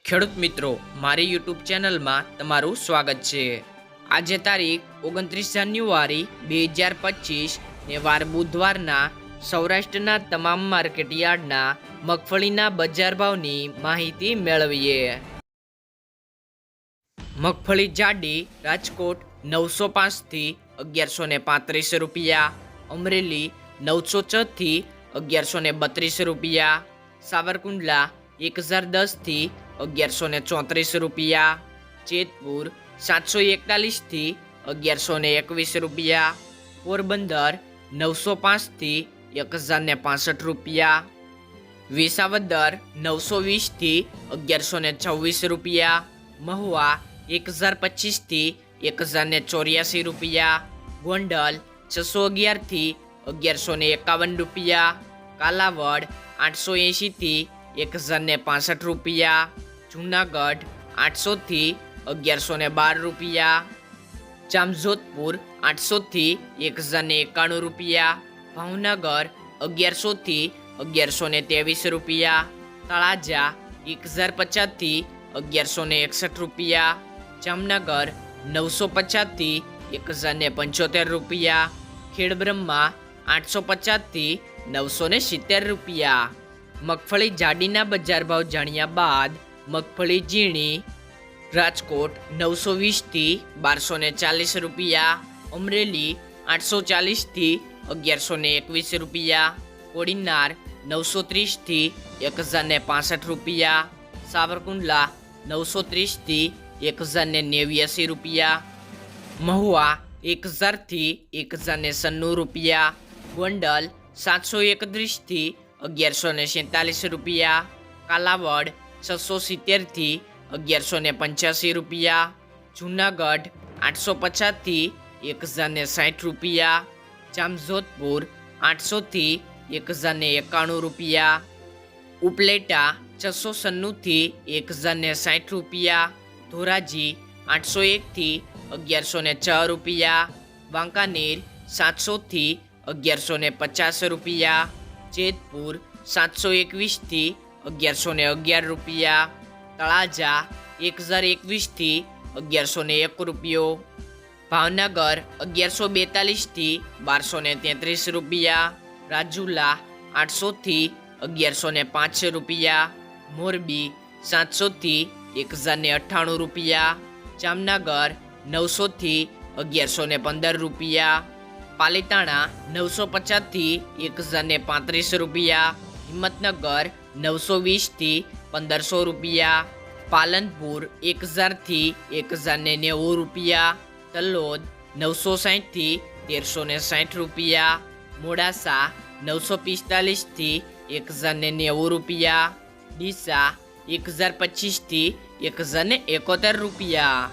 ખેડૂત મિત્રો, મારી યુટ્યુબ ચેનલમાં તમારું સ્વાગત છે। આજે તારીખ 29 જાન્યુઆરી 2025 ને વાર બુધવારના સૌરાષ્ટ્રના તમામ માર્કેટ યાર્ડના મગફળીના બજાર ભાવની માહિતી મેળવીએ। મગફળી જાડી રાજકોટ 905 થી 1135 રૂપિયા, અમરેલી 906 થી 1132 રૂપિયા, સાવરકુંડલા 1010 થી 1134 રૂપિયા, જેતપુર 741 થી 1121 રૂપિયા, પોરબંદર 905 થી 1065 રૂપિયા, વિસાવદર 920 થી 1126 રૂપિયા, મહુવા 1025 થી 1084 રૂપિયા, ગોંડલ 611 થી 1151 રૂપિયા, કાલાવડ 880 થી 1065 રૂપિયા, જૂનાગઢ 800 થી 1112 રૂપિયા, જામજોધપુર 800 થી 1091 રૂપિયા, ભાવનગર 1100 થી 1123 રૂપિયા, તળાજા 1050 થી 1161 રૂપિયા, જામનગર 950 થી 1075 રૂપિયા, ખેડબ્રહ્મા 850 થી 970 રૂપિયા। મગફળી જાડીના બજાર ભાવ જાણ્યા બાદ મગફળી ઝીણી રાજકોટ 920 થી 1240 રૂપિયા, અમરેલી 840 થી 1121 રૂપિયા, કોડીનાર 930 થી 1065 રૂપિયા, સાવરકુંડલા 930 થી 1089 રૂપિયા, મહુવા 1000 થી 1096 રૂપિયા, ગોંડલ 731 થી 1147 રૂપિયા, કાલાવડ 670 થી 1185 રૂપિયા, જૂનાગઢ 850 થી 1060 રૂપિયા, જામજોધપુર 800 થી 1091 રૂપિયા, ઉપલેટા 696 થી 1060 રૂપિયા, ધોરાજી 801 થી 1104 રૂપિયા, વાંકાનેર 700 થી 1150 રૂપિયા, જેતપુર 721 થી 1111 રૂપિયા, તળાજા 1021 થી 1101 રૂપિયો, ભાવનગર 1142 થી 1233 રૂપિયા, રાજુલા 800 થી 1105 રૂપિયા, મોરબી 700 થી 1098 રૂપિયા, જામનગર 900 થી 1115 રૂપિયા, પાલીતાણા 950 થી 1035 રૂપિયા, હિંમતનગર 920 થી 1500 રૂપિયા, પાલનપુર 1000 થી 1090 રૂપિયા, તલોદ 960 થી 1360 રૂપિયા, મોડાસા 945 થી 1090 રૂપિયા, ડીસા 1025 થી 1071 રૂપિયા।